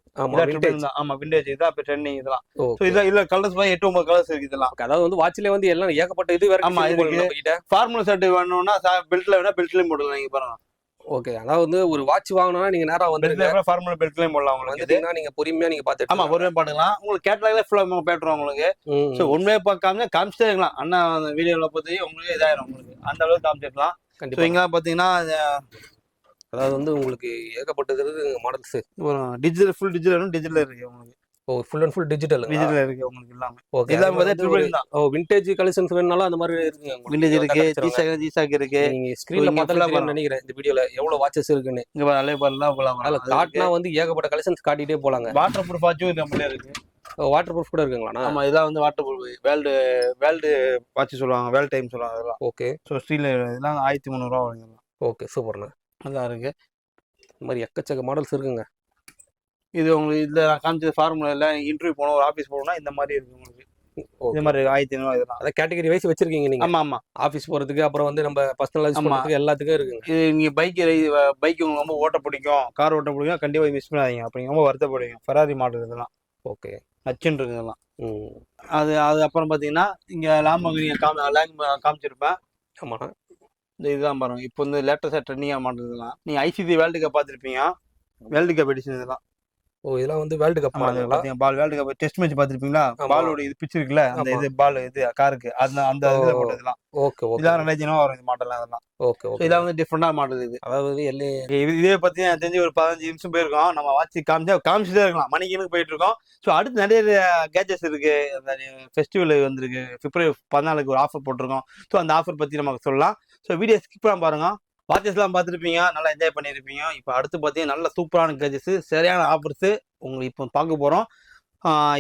ஆமா விண்டேஜ் இதான் இப்ப ட்ரெண்டிங் இதெல்லாம். சோ இதுல கலர்ஸ் 8 9 கலர்ஸ் இருக்கு இதெல்லாம். அதாவது வந்து வாட்ச்ல வந்து எல்லாம் ஏகப்பட்ட இது வேற. ஆமா இருக்கு. ஃபார்முலா செட் வேணும்னா பெல்ட்ல வேணா பெல்ட்லயும் போடலாம். நீங்க பாருங்க. ஓகே. அதாவது வந்து ஒரு வாட்ச் வாங்கணும்னா நீங்க நேரா வந்து ஃபார்முலா பெல்ட்லயும் போடலாம். உங்களுக்கு நீங்க பொறுமையா நீங்க பாத்துட்டு. ஆமா பொறுமையா பாத்துக்கலாம். உங்களுக்கு கேட்டலாக்ல ஃபுல்லா பேட்றோம் உங்களுக்கு. சோ உண்மையா பார்க்காம காமிச்சிட்டே இருக்கலாம். அண்ணா அந்த வீடியோல பத்தி உங்களுக்கு இதாயிரும் உங்களுக்கு. அந்த அளவுக்கு காமிச்சிடலாம். சோ இங்க பாத்தீங்கன்னா அதாவது வந்து உங்களுக்கு ஏகப்பட்டது மாடல்ஸ். டிஜிட்டல் ஃபுல் டிஜிட்டல் இருக்கு உங்களுக்கு. ஃபுல் அண்ட் ஃபுல் டிஜிட்டல் இருக்கு உங்களுக்கு எல்லாமே. ஓகே. எல்லாமே வந்து ட்ரிபிள் தான். விண்டேஜ் கலெக்ஷன்ஸ் வேணும்னாலும் அந்த மாதிரி இருக்குங்க. விண்டேஜ் இருக்கு, ஜிசாக் இருக்கு. நீங்க ஸ்கிரீன்ல பார்த்தாலே நினைக்கிறேன் இந்த வீடியோல எவ்வளவு வாட்சஸ் இருக்குன்னு. இங்க பாருங்க பாருலாம் போலாம். அதுல காட்டினா வந்து ஏகப்பட்ட கலெக்ஷன்ஸ் காட்டிட்டே போலாங்க. வாட்டர் ப்ரூஃப் வாட்சும் நம்மளே இருக்கு. வாட்டர் ப்ரூஃப் கூட இருக்குங்களா? ஆமா இதெல்லாம் வந்து வாட்டர் ப்ரூஃப் வேல்டு வாட்ச் சொல்லுவாங்க. வேல் டைம் சொல்லுவாங்க அதெல்லாம். ஓகே. சோ ஸ்டீல் இதெல்லாம் 1300 ரூபாய் வருங்க. ஓகே சூப்பர்ண்ணா. நல்லா இருக்கு. இந்த மாதிரி எக்கச்சக்க மாடல்ஸ் இருக்குங்க. இது உங்களுக்கு இதுல காமிச்ச ஃபார்முலா இல்ல. இன்டர்வியூ போனோம், ஒரு ஆபீஸ் போனோம்னா இந்த மாதிரி இருக்கு உங்களுக்கு. இந்த மாதிரி 1500 இதெல்லாம். அத கேட்டகரி வைஸ் வச்சிருக்கீங்க நீங்க. ஆமா ஆமா. ஆபீஸ் போறதுக்கு அப்புறம் வந்து நம்ம பர்சனல் யூஸ் பண்றதுக்கு எல்லாத்துக்கும் இருக்குங்க. இது நீங்க பைக் உங்களுக்கு ரொம்ப ஓட்ட பிடிக்கும், கார் ஓட்ட பிடிக்கும், கண்டிப்பா மிஸ் பண்ணாதீங்க. அப்படி ரொம்ப வருத்தப்படுவீங்க. ஃபெராரி மாடல் இதெல்லாம். ஓகே. நச்சுன்னு இருக்கு இதெல்லாம். அது அப்புறம் பாத்தீங்கன்னா இங்க லாம்போகினி காமிச்சிருப்பேன். ஆமா. இந்த இதுதான் பாருங்க. இப்போ வந்து லேட்டஸ்டா ட்ரெண்டிங்கா மாடல் இதெல்லாம். நீங்க ஐசிசி வேர்ல்டு கப் பார்த்துருப்பீங்க. வேர்ல்டு கப் எடிஷன் இதெல்லாம். ஓ இதெல்லாம் வந்து வேர்ல்டு கப் ஆமா அது மாடலுங்களா? பாத்தீங்க பால் வேர்ல்டு கப் டெஸ்ட் மேட்ச் பாத்திருப்பீங்களா? ஆமா. பாலோட இது பிச் இருக்குல்ல, அந்த ஆமா. இது பால் இது காருக்கு அந்த அந்த ஓ இதுல போட்டதெல்லாம். ஓகே ஓகே இதெல்லாம் ரெண்டாயிரத்தி வரும் இந்த மாடல் அதெல்லாம். Okay so okay. இதெல்லாம் வந்து டிஃப்ரெண்டா மாடல் இது. அதாவது எல்ஏ. இதே பத்தி எனக்கு தெரிஞ்சு ஒரு 15 நிமிஷம் போயிருக்கோம். நம்ம வாட்சி காமிச்சுட்டே இருக்கலாம். மணிக்கு போயிட்டு இருக்கோம். ஸோ அடுத்து நிறைய கேஜெட்ஸ் இருக்கு. அந்த ஃபெஸ்டிவல் வந்திருக்கு. பிப்ரவரி 14க்கு ஒரு ஆஃபர் போட்டிருக்கோம். ஸோ அந்த ஆஃபர் பத்தி நமக்கு சொல்லலாம். ஸோ வீடியோ ஸ்கிப் பண்ணாம பாருங்க. வாட்சஸ்லாம் பார்த்துருப்பீங்க, நல்லா என்ஜாய் பண்ணியிருப்பீங்க. இப்போ அடுத்து பார்த்தீங்கன்னா நல்ல சூப்பரான கேஜெட்ஸ், சரியான ஆஃபர்ஸ் உங்களுக்கு இப்போ பார்க்க போகிறோம்.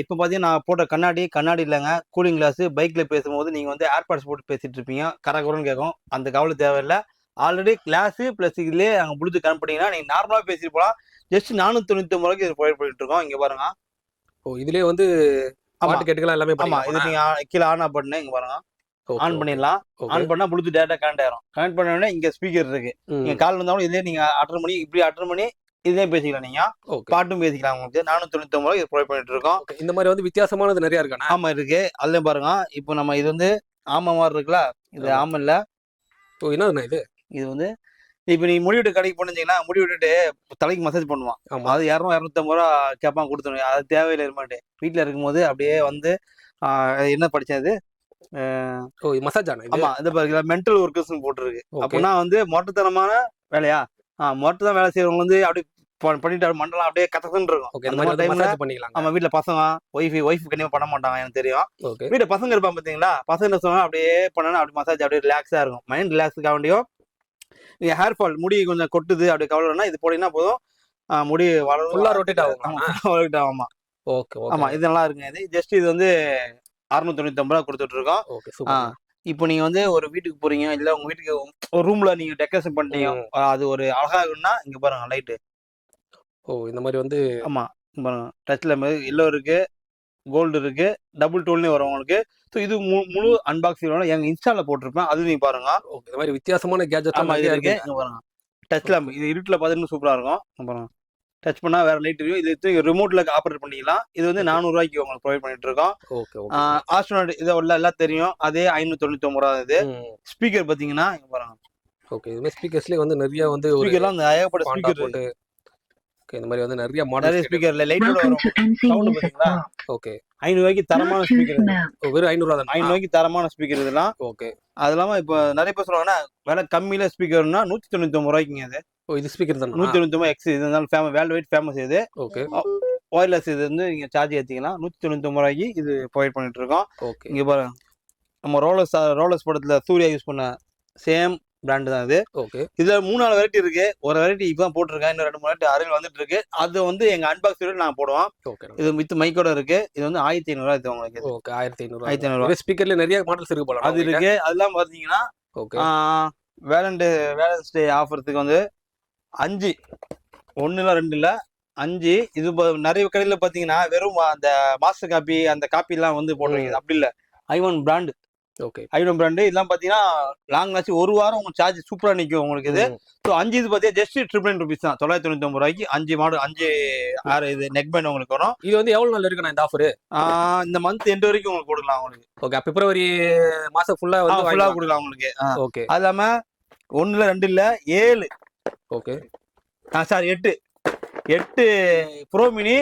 இப்போ பார்த்தீங்கன்னா நான் போட்ட கண்ணாடி இல்லைங்க, கூலிங் கிளாஸ். பைக்கில் பேசும்போது நீங்கள் வந்து ஏர்பாட்ஸ் போட்டு பேசிட்டு இருப்பீங்க, கரகரன்னு கேட்கும். அந்த கவலை தேவையில்லை. ஆல்ரெடி கிளாஸு ப்ளஸ் இதுலேயே நாங்கள் ப்ளூடூத் கனெக்ட் பண்ணிங்கன்னா நீங்கள் நார்மலாக பேசிட்டு போகலாம். ஜஸ்ட் 499 ரூபாய்க்கு இது ப்ரொவைட் பண்ணிட்டு இருக்கோம். இங்கே பாருங்க. ஓ இதுலயே வந்து பாட்டு கேட்டுக்கலாம் எல்லாமே ஆமாம், இது பண்ணிக்கலாம். நீங்கள் கீழே ஆன் ஆஃப் பண்ணு, இங்கே பாருங்க. ஓகே ஆன் பண்ணிடலாம். ஓகே. ஆன் பண்ணால் ப்ளூடூத் டேட்டா கனெக்ட் ஆயிரும். கனெக்ட் பண்ண உடனே இங்கே ஸ்பீக்கர் இருக்கு. ம். நீங்கள் கால் வந்தாலும் இதே நீங்கள் அட்டன் பண்ணி இப்படி அட்டன் பண்ணி இதே பேசிக்கலாம். நீங்கள் ஓகே பாட்டும் பேசிக்கலாம். உங்களுக்கு 499 ரூபாய்க்கு இது ப்ரொவைட் பண்ணிட்டு இருக்கோம். ஓகே. இந்த மாதிரி வந்து வித்தியாசமானது நிறைய இருக்கானே. ஆமா இருக்கு. அதுலயும் பாருங்க. இப்போ நம்ம இது வந்து ஆமை மாதிரி இருக்குல்ல, இது ஆமா. ஆமை இல்ல. ஓ என்னதுண்ணா இது? இது வந்து இப்போ நீ முடி வெட்டு கடைக்கு போனீங்கன்னா முடி வெட்டுட்டு தலைக்கு மசாஜ் பண்ணுவான். ஆமா. அது 200 250 ரூபா கேட்பான், கொடுத்துருவேன். அது தேவையில்லை இருமாட்டு. வீட்டில் இருக்கும்போது அப்படியே வந்து என்ன படிச்சது? ஓ மசாஜ் ஆனா இது? ஆமா, இது பாருங்க மென்டல் ஒர்க்கர்ஸ்னு போட்டுருக்கு. ஓகே அப்படின்னா வந்து மொட்டத்தனமான வேலையா? மொட்டை தான் வேலை செய்யறவங்க வந்து அப்படி பண்ணிட்டு மண்டலம் அப்படியே கத்தக்குன்னு இருக்கும். ஓகே. இந்த அந்த மாதிரி மாதிரி வந்து டைம்ல மசாஜ் பண்ணிக்கலாம். நம்ம வீட்டுல பசங்க ஒய்ஃப் கண்டிப்பா பண்ண மாட்டாங்க, எனக்கு தெரியும். ஓகே வீட்டுல பசங்க இருப்பான் பாத்தீங்களா, பசங்க சொன்னா அப்படியே பண்ணா அப்படி மசாஜ் அப்படியே ரிலாக்ஸா இருக்கும். மைண்ட் ரிலாக்ஸுக்காக வேண்டியும் நீங்க ஹேர் ஃபால் முடி கொஞ்சம் கொட்டுது அப்படி கவலைன்னா இது போட்டீங்கன்னா போதும். முடி வளரும், ஃபுல்லா ரொட்டேட் ஆகும். rotate ஆகும். ஆமா ஓகே ஆமா, ஓகே இது நல்லா இருக்குங்க. இது ஜஸ்ட் இது வந்து 699 ரூபா கொடுத்துட்டு இருக்கோம். Okay super. இப்போ நீங்க வந்து ஒரு வீட்டுக்கு போறீங்க, இல்ல உங்க வீட்டுக்கு ஒரு ரூம்ல நீங்க டெக்கரேஷன் பண்ணிட்டீங்க, ம். அது ஒரு அழகா இருக்குன்னா இங்க பாருங்க லைட்டு. ஓ இந்த மாதிரி வந்து ஆமா, இங்க பாருங்க டச்ல எல்லோ இருக்கு, கோல்டு இருக்கு, டபுள் டோல்னே வரும் உங்களுக்கு. ஸோ இது முழு அன்பாக்சிங் எங்க இன்ஸ்டால போட்டிருப்பேன், அது நீங்க பாருங்க. ஓகே. இந்த மாதிரி வித்தியாசமான கேஜெட் ஆமா இது நிறைய இருக்கு. இருக்கு. இங்க பாருங்க டச் லேம்ப். இது இருட்டுல பாத்தீங்கன்னா சூப்பரா இருக்கும். இங்க பாருங்க டச் பண்ணா வேற லைட் இருக்கும். இது ரிமோட்ல ஆப்ரேட் பண்ணிக்கலாம். இது வந்து 400 ரூபாய்க்கு உங்களுக்கு ப்ரொவைட் பண்ணிட்டு இருக்கோம். Okay okay. ஆஸ்ட்ரோனாட் இதை எல்லாம் தெரியும். அதே 599 ரூபா. இது ம். ஸ்பீக்கர் பாத்தீங்கன்னா இங்க பாருங்க. ஓகே. இதுமே ஸ்பீக்கர்ஸ்லயே வந்து நிறைய வந்து ஒரு ஸ்பீக்கர்லாம் அந்த ஏகப்பட்ட பாண்டா ஸ்பீக்கர் போட்டு. ஓகே. இந்த மாதிரி வந்து நிறைய நிறைய மாடல்ஸ் ஸ்பீக்கர்ல லைட்டோட வரும். சவுண்ட் பாத்தீங்களா? ஓகே. 500 ரூபாய்க்கு தரமான ஸ்பீக்கர். ஓ வெறும் 500 தான். 500 ரூபாய்க்கு தரமான ஸ்பீக்கர் இதெல்லாம். ஓகே. அது இல்லாம இப்போ நிறைய பேர் சொல்லுவாங்கன்னா விலை கம்மியில ஸ்பீக்கர்னா 199 ரூபாய்க்குங்க. அது ஓ இது ஸ்பீக்கர் தானா? 199 எக்ஸ். இது இருந்தாலும் வேர்ல்டு வைட் ஃபேமஸ். இது ஓகே ஒயர்லெஸ். இது வந்து நீங்க சார்ஜ் ஏத்திக்கலாம். 199 ரூபாய்க்கு இது ப்ரொவைட் பண்ணிட்டு இருக்கோம். ஓகே. இங்க பாருங்க, நம்ம ரோலர்ஸ் படத்துல சூர்யா யூஸ் பண்ண சேம் பிராண்ட் தான் இது. ஓகே. இதுல 3-4 வெரைட்டி இருக்கு. ஒரு வெரைட்டி இப்பதான் போட்டிருக்கேன், இன்னும் 2-3 வெரைட்டி அருகில் வந்துட்டு இருக்கு. அது வந்து எங்க அன்பாக்ஸ் வீடியோ நான் போடுவோம். ஓகே. இது வித் மைக்கோட இருக்கு. இது வந்து 1500 ரூபாய். இது உங்களுக்கு ஓகே 1500. 1500 ரூபாய். இது ஸ்பீக்கர்ல நிறைய மாடல்ஸ் இருக்கு போல. அது இருக்கு. அதெல்லாம் பாத்தீங்கன்னா ஓகே. வேலண்டைன்ஸ் டே ஆஃபருக்கு வந்து 5 1 இல்ல 2 இல்ல 5. இது நிறைய கடையில பாத்தீங்கன்னா வெறும் அந்த மாஸ்டர் காப்பி அந்த காப்பி எல்லாம் வந்து போட்டுருக்கீங்க. அப்படி இல்ல, i1 brand. Okay. i1 brand இதெல்லாம் பாத்தீங்கன்னா லாங் ஆச்சு, ஒரு வாரம் உங்க சார்ஜ் சூப்பரா நிக்கும் உங்களுக்கு. இது ஸோ 5 இது பாத்தீங்கன்னா ஜஸ்ட் 999 rupees தான். 999 ரூபாய்க்கு 5 மாடல் 5 இது நெக் பேண்ட் உங்களுக்கு வரும். இது வந்து எவ்வளவு நாள் இருக்குண்ணா இந்த ஆஃபர்? இந்த மந்த் எண்ட் வரைக்கும் உங்களுக்கு கொடுக்கலாம் உங்களுக்கு. ஓகே. பிப்ரவரி மாசம் ஃபுல்லா வந்து ஃபுல்லா கொடுக்கலாம் உங்களுக்கு. ஓகே. அது இல்லாம 1 இல்ல 2 இல்ல 7. Okay. Sorry 8 bro mini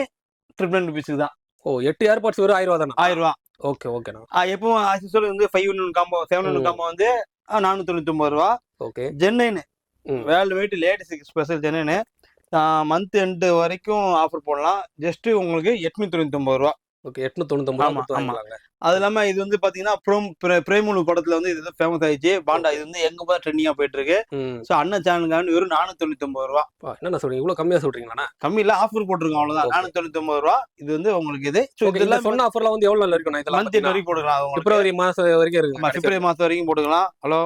999 rupees தான். ஓ 8 ஏர்பாட்ஸ் வெறும் 1000 தானா? 1000 ரூபா. ஓகே ஓகேண்ணா. எப்பவும் ஆக்சுவல் வந்து 5 காம்போ 7 காம்போ வந்து 499 ரூபா. Okay. Genuine world wide latest special genuine month end வரைக்கும் ஆஃபர் போடலாம். ஜஸ்ட் உங்களுக்கு 899 ரூபா. ஓகே 899 வாங்கலாங்க. அது இல்லாம இது வந்து பாத்தீங்கன்னா பிரேமுலு படத்துல வந்து இது ஃபேமஸ் ஆயிடுச்சு. பாண்டா இது வந்து எங்க போய் ட்ரெண்டிங்கா போயிட்டு இருக்கு. சோ அண்ணன் சேனலுக்காக வெறும் 499 ரூபா. என்ன சொல்றீங்க, இவ்வளவு கம்மியா சொல்றீங்களா? கம்மி இல்ல, ஆஃபர் போட்டுருக்கோம் அவ்வளவுதான். 499 ரூபா. இது வந்து உங்களுக்கு இது இதெல்லாம் சொன்ன ஆஃபர்லாம் வந்து எவ்வளவு நாள் இருக்குண்ணா? இதெல்லாம் மந்த் எண்ட் வரைக்கும் போட்டுக்கலாம். பிப்ரவரி மாசம் வரைக்கும் இருக்கு. பிப்ரவரி மாசம் வரைக்கும் போட்டுக்கலாம். Hello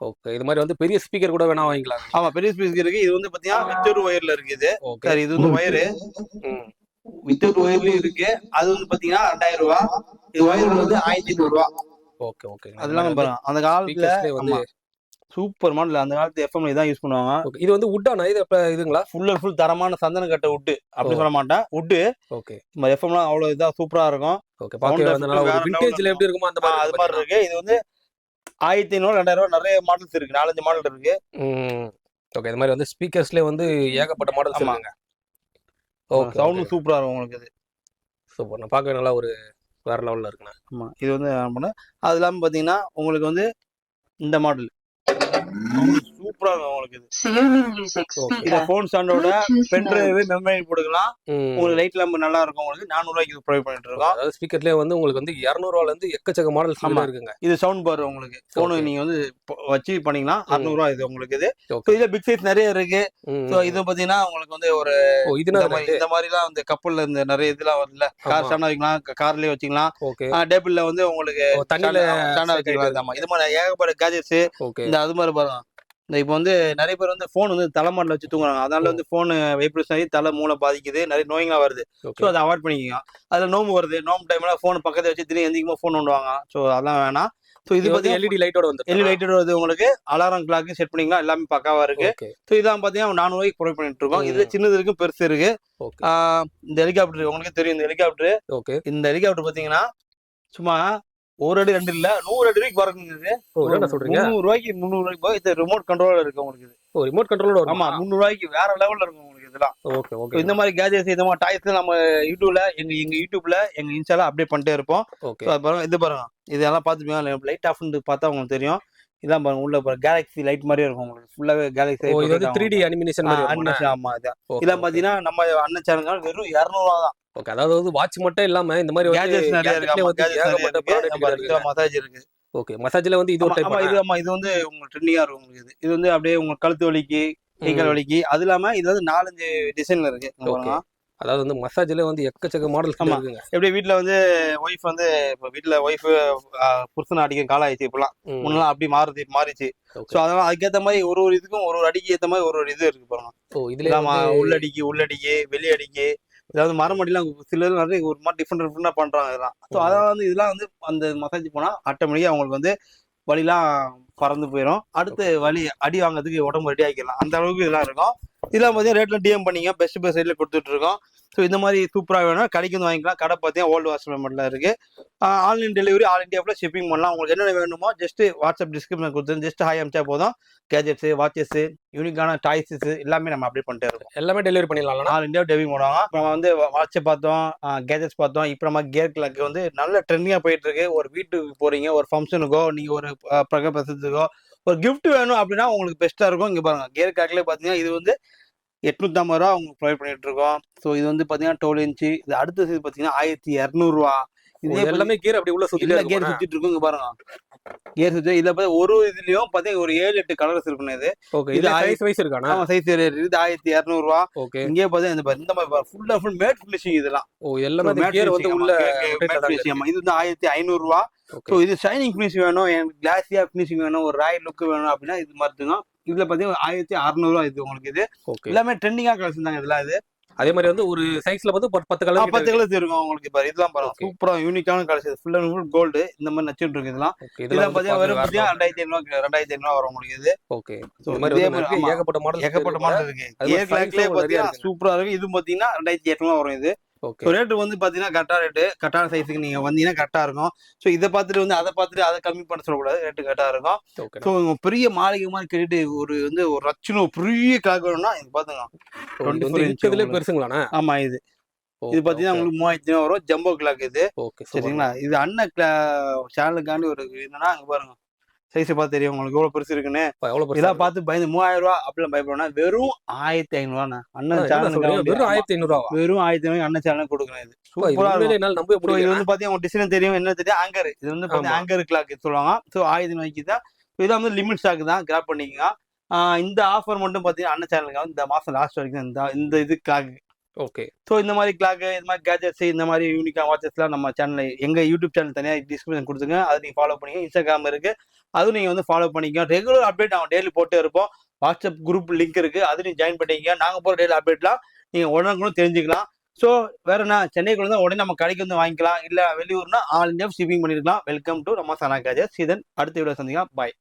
okay. இது மாதிரி வந்து பெரிய ஸ்பீக்கர் கூட வேணா வாங்கிக்கலாம். ஆமா பெரிய ஸ்பீக்கர் இருக்கு. இது வந்து பாத்தீங்கன்னா வித்தவுட் ஒயர்ல இருக்கு. இது சரி, இது வந்து ஒயரு வித்தவுட் ஒயர்லயும் இருக்கு. அது வந்து பாத்தீங்கன்னா 2000 ரூபா. இது ஒயர் வந்து 1500 ரூபா. Okay okay. அதெல்லாம் பாருங்க அந்த காலத்துல வந்து சூப்பர் மாடல். அந்த காலத்து எஃப்எம் இதான் யூஸ் பண்ணுவாங்க. இது வந்து வுட்டானா? இது இதுங்களா? ஃபுல் அண்ட் ஃபுல் தரமான சந்தன கட்ட வுட். அப்படி சொல்ல மாட்டேன், வுட். ஓகே. நம்ம எஃப்எம்லாம் அவ்வளவு இதா சூப்பரா இருக்கும். ஓகே. பாக்க வந்து நல்லா ஒரு விண்டேஜ்ல எப்படி இருக்குமோ அந்த மாதிரி அது மாதிரி இருக்கு. இது வந்து 1500 2000 ரூபா. நிறைய மாடல்ஸ் இருக்கு, 4-5 மாடல் இருக்கு. ஓகே. இது மாதிரி வந்து ஸ்பீக்கர்ஸ்ல வந்து ஏகப்பட்ட மாடல்ஸ் இருக்குங்க. ஓகே சவுண்டும் சூப்பரா இருக்கும் உங்களுக்கு இது. சூப்பர். நான் பார்க்க நல்லா ஒரு வேற லெவல்ல இருக்குண்ணா. ஆமா இது வந்து அது இல்லாம பாத்தீங்கன்னா உங்களுக்கு வந்து இந்த மாடல் சூப்பரா இருக்கும் உங்களுக்கு இது. இத போன் ஸ்டாண்டோட பென் டிரைவ் மெமரி போட்டுக்கலாம். உங்களுக்கு லைட் லேம்ப் நல்லா இருக்கும். உங்களுக்கு 400 ரூபாய்க்கு ப்ரொவைட் பண்ணிட்டு இருக்கோம். அதாவது ஸ்பீக்கர்லயே வந்து உங்களுக்கு வந்து 200 ரூபாயில இருந்து எக்கச்சக்க மாடல்ஸ் இருக்குங்க. இது சவுண்ட் பார் உங்களுக்கு போன் நீங்க வந்து வச்சு பண்ணீங்கன்னா 600 ரூபாய் இது உங்களுக்கு இது. இதுல பிக் சைஸ் நிறைய இருக்கு. சோ இது பாத்தீங்கன்னா உங்களுக்கு வந்து ஒரு இந்த மாதிரி எல்லாம் வந்து கப்பல்ல இந்த நிறைய இதெல்லாம் வருதுல, கார் ஸ்டாண்ட் வைக்கலாம், கார்லயே வச்சுக்கலாம், டேபிள்ல வந்து உங்களுக்கு தண்ணில ஸ்டாண்ட் வச்சுக்கலாம். இது மாதிரி ஏகப்பட்ட கேஜெட்ஸ் இந்த அது மாதிரி பாருங்க. இந்த இப்போ வந்து நிறைய பேர் வந்து போன் வந்து தலைமாட்டில் வச்சு தூங்குறாங்க. அதனால வந்து போன் வைப்ரேஷன் ஆகி தலை மூளை பாதிக்குது, நிறைய நோய்களாம் வருது. ஸோ அதை அவாய்ட் பண்ணிக்கோங்க. அதில் நோம்பு வருது, நோம்பு டைம்ல போன் பக்கத்தை வச்சு திடீர்னு எந்திரிக்கும்போது போன் கொண்டுவாங்க. ஸோ அதெல்லாம் வேணாம். ஸோ இது வந்து எல்இடி லைட்டோட வந்து எல்இடி லைட்டோட வருது. உங்களுக்கு அலாரம் கிளாக்கு செட் பண்ணிக்கலாம், எல்லாமே பக்காவா இருக்கு. ஸோ இதெல்லாம் பார்த்தீங்கன்னா 400 ரூபாய்க்கு ப்ரொவைட் பண்ணிட்டு இருக்கோம். இதுல சின்னது இருக்கு, பெருசு இருக்கு. இந்த ஹெலிகாப்டர் உங்களுக்கு தெரியும். இந்த ஹெலிகாப்டர் பார்த்தீங்கன்னா சும்மா ஒரு அடி 2 இல்ல 100 அடி வரைக்கும் பறக்குங்க. 300 ரூபாய்க்கு 300 ரூபாய்க்கு இது ரிமோட் கண்ட்ரோலர் இருக்கு உங்களுக்கு. ரிமோட் கண்ட்ரோலோட ஆமா 300 ரூபாய்க்கு வேற லெவல்ல இருக்கும் உங்களுக்கு இதெல்லாம். ஓகே இந்த மாதிரி கேஜெட்ஸ் இந்த மாதிரி டாய்ஸ் நம்ம யூடியூப்ல எங்க யூடியூப்ல எங்க இன்ஸ்டால அப்டேட் பண்ணிட்டே இருப்போம். பாருங்க இது பாருங்க, இதெல்லாம் பார்த்துப்பீங்க. லைட் ஆஃப் பார்த்தா உங்களுக்கு தெரியும். இதான் பாருங்க உள்ள பாருங்க கேலக்ஸி லைட் மாதிரியே இருக்கும் உங்களுக்கு. ஃபுல்லாவே கேலக்ஸி. இது வந்து 3D அனிமேஷன் மாதிரி அனிமேஷன். ஆமா இதான். இதெல்லாம் பாத்தீங்கன்னா நம்ம அண்ணன் சேனல் வெறும் 200 ரூபா தான். ஓகே அதாவது வாட்ச் மட்டும் இல்லாம இந்த மாதிரி கேஜெட்ஸ் நிறைய இருக்கு. மசாஜ் இருக்கு. ஓகே மசாஜ்ல வந்து இது ஒரு டைப். இது வந்து உங்களுக்கு ட்ரெண்டிங்கா இருக்கும் உங்களுக்கு. இது வந்து அப்படியே உங்க கழுத்து வலிக்கு, கைகால் வலிக்கு. அது இல்லாம இது வந்து 4-5 டிசைன்ல இருக்கு. அதாவது வந்து மசாஜ்ல வந்து எக்கச்சக்க மாடல்ஸ் இருக்குங்க. எப்படி வீட்ல வந்து ஒய்ஃப் வந்து இப்ப வீட்ல ஒய்ஃப் புருஷன் அடிக்க காலம் ஆயிடுச்சு. இப்பெல்லாம் முன்னெல்லாம் அப்படி மாறிச்சு. சோ அதனால அதுக்கேற்ற மாதிரி ஒரு இதுக்கும் ஒரு அடிக்கு ஏற்ற மாதிரி ஒரு இது இருக்கு பாருங்க. இதுல உள்ளடிக்கு வெளி அடிக்கு, ஏதாவது மரமடிலாம் சிலர் நிறைய ஒரு மாதிரி டிஃப்ரெண்டா பண்றாங்க இதெல்லாம். ஸோ அதனால வந்து இதெல்லாம் வந்து அந்த மசாஜ் போனா ஆட்டோமேட்டிக்கா அவங்களுக்கு வந்து வலிலாம் பறந்து போயிடும். அடுத்து வலி அடி வாங்குறதுக்கு உடம்பு ரெடி ஆக்கிடலாம். அந்த அளவுக்கு இதெல்லாம் இருக்கும். இதெல்லாம் பார்த்தீங்கன்னா ரேட்ல டிஎம் பண்ணிங்க பெஸ்ட் ரேட்ல கொடுத்துட்டு இருக்கோம். ஸோ இந்த மாதிரி சூப்பராக வேணும் கடைக்கு வந்து வாங்கிக்கலாம். கடை பார்த்தீங்கன்னா ஓல்டு வாட்ஸ்அப்ல இருக்கு. ஆன்லைன் டெலிவரி ஆல் இண்டியா ஃபுல்லாக ஷிப்பிங் பண்ணலாம். உங்களுக்கு என்னென்ன வேணுமோ ஜஸ்ட் வாட்ஸ்அப் டிஸ்கிரிப்ஷன் கொடுத்து ஜஸ்ட் ஹாய் அமிச்சா போதும். கேஜெட்ஸ், வாட்சஸ், யூனிக்கான டாய்ஸஸ் எல்லாமே நம்ம அப்படி பண்ணிட்டே இருக்கோம். எல்லாமே டெலிவரி பண்ணிடலாம். ஆல் இண்டியா டெலிவரி பண்ணுவாங்க. நம்ம வந்து வாட்சை பார்த்தோம், கேஜெட்ஸ் பார்த்தோம். இப்போ நம்ம கியர் கிளாக் வந்து நல்ல ட்ரெண்டிங்காக போயிட்டு இருக்கு. ஒரு வீட்டுக்கு போறீங்க, ஒரு ஃபங்க்ஷனுக்கோ, நீங்க ஒரு பிரகபசத்துக்கோ ஒரு கிஃப்ட் வேணும் அப்படின்னா உங்களுக்கு பெஸ்ட்டாக இருக்கும். இங்கே பாருங்க கியர் கிளாக்லேயே பார்த்தீங்கன்னா இது வந்து 850 ரூபா உங்களுக்கு ப்ரொவைட் பண்ணிட்டு இருக்கோம். ஸோ இது வந்து பார்த்தீங்கன்னா 12 இன்ச்சு. இது அடுத்தது பார்த்தீங்கன்னா 1200 ரூபா. இது எல்லாமே கியர் அப்படி உள்ள கேர் சுத்திட்டு இருக்கும். இங்க பாருங்க கேர் சுத்தி. இதுல பார்த்து ஒரு இதுலயும் பார்த்தீங்கன்னா ஒரு 7-8 கலர்ஸ் இருக்குன்னு. இது சைஸ் வைஸ் இருக்கானா? சைஸ் இது 1200 ரூபா. இங்கே பார்த்தீங்கன்னா இந்த மாதிரி full and full matte finishing இதெல்லாம். எல்லாமே கியர் வந்து உள்ள மேட் ஃபினிஷிங். இது வந்து 1500 ரூபா. ஸோ இது ஷைனிங் ஃபினிஷிங் வேணும், எனக்கு கிளாஸியா ஃபினிஷிங் வேணும், ஒரு ராயல் லுக் வேணும் அப்படின்னா இது மாதிரி தான். இதுல பாத்தீங்கன்னா 1600 ரூபா இது உங்களுக்கு. இது எல்லாமே ட்ரெண்டிங்கா கலெக்ஷன் தாங்க இதெல்லாம். இது அதே மாதிரி வந்து ஒரு சைஸ்ல வந்து 10 கலர்ஸ் இருக்கும் உங்களுக்கு. பாரு இதெல்லாம் பாருங்க சூப்பரா யூனிக்கான collection. Full and full gold இந்த மாதிரி நச்சிட்டு இருக்கு இதெல்லாம். இதெல்லாம் பாத்தீங்கன்னா வெறும் 2500 வரும் உங்களுக்கு. இது ஓகே இந்த மாதிரி ஏகப்பட்ட மாடல் இருக்கு. ஏர் கிளாக்லயே பாத்தீங்கன்னா சூப்பரா இருக்கு. இது பாத்தீங்கன்னா 2800 வரும். இது ரேட்டு வந்து பாத்தீங்கன்னா கரெக்டான சைஸுக்கு நீங்க வந்தீங்கன்னா கரெக்டா இருக்கும். ஸோ இதை பார்த்துட்டு வந்து அதை கம்மி பண்ண சொல்லக்கூடாது. ரேட்டு கரெக்டா இருக்கும். ஸோ பெரிய மாளிகை மாதிரி கேட்டு ஒரு வந்து ஒரு ரச்சனை பெரிய கிளாக் வேணும்னா இது பாத்துங்க 24 பெருசுங்களாண்ணா. ஆமா இது பாத்தீங்கன்னா உங்களுக்கு 3000 வரும். ஜம்போ கிளாக் இது. சரிங்களா? இது அண்ணன் சேனலுக்காண்டி ஒரு என்னன்னா அங்க பாருங்க சைஸ் பார்த்து தெரியும் உங்களுக்கு எவ்வளவு பெருசு இருக்குன்னு. இதெல்லாம் பார்த்து பயந்து 3000 ரூபா அப்படிலாம் பயப்படணும். வெறும் 1500 அண்ணன் சேனல். வெறும் 1500 வெறும் 1500 அண்ணன் சேனல் கொடுக்குறேன். இது சூப்பரா இருக்கும். இது வந்து பாத்தீங்கன்னா உங்க டிசைன் தெரியும் என்ன தெரியும். ஆங்கர் இது வந்து பாத்தீங்கன்னா ஆங்கர் கிளாக் சொல்லுவாங்க. ஸோ 1000 ரூபாய்க்கு தான். இதான் வந்து லிமிட் ஸ்டாக் தான். கிராப் பண்ணிக்கோங்க. இந்த ஆஃபர் மட்டும் பாத்தீங்கன்னா அண்ணன் சேனலுக்கு இந்த மாசம் லாஸ்ட் வரைக்கும் இந்த இது கிளாக். ஓகே ஸோ இந்த மாதிரி கிளாக், இந்த மாதிரி கேஜெட்ஸ், இந்த மாதிரி யூனிக்கா வாட்சஸ்லாம் நம்ம சேனல் எங்க யூடியூப் சேனல் தனியாக டிஸ்கிரிப்ஷன் கொடுத்துங்க. அதை நீங்க ஃபாலோ பண்ணிக்க. இன்ஸ்டாகிராம் இருக்கு, அதுவும் நீங்க வந்து ஃபாலோ பண்ணிக்க. ரெகுலர் அப்டேட் அவன் டெய்லி போட்டே இருப்போம். வாட்ஸ்அப் குரூப் லிங்க் இருக்கு, அது நீங்க ஜாயின் பண்ணிக்க. நாங்க போற டெய்லி அப்டேட்லாம் நீங்க உடனே தெரிஞ்சுக்கலாம். ஸோ வேற என்ன சென்னைக்குள்ள தான் உடனே நம்ம கடைக்கு வந்து வாங்கிக்கலாம். இல்ல வெளியூர்னா ஆல் இந்தியா ஷிப்பிங் பண்ணிருக்கலாம். வெல்கம் டு நம்ம சனா கேஜெட்ஸ். இதன் அடுத்த வீடியோ சந்திக்கலாம். பாய்.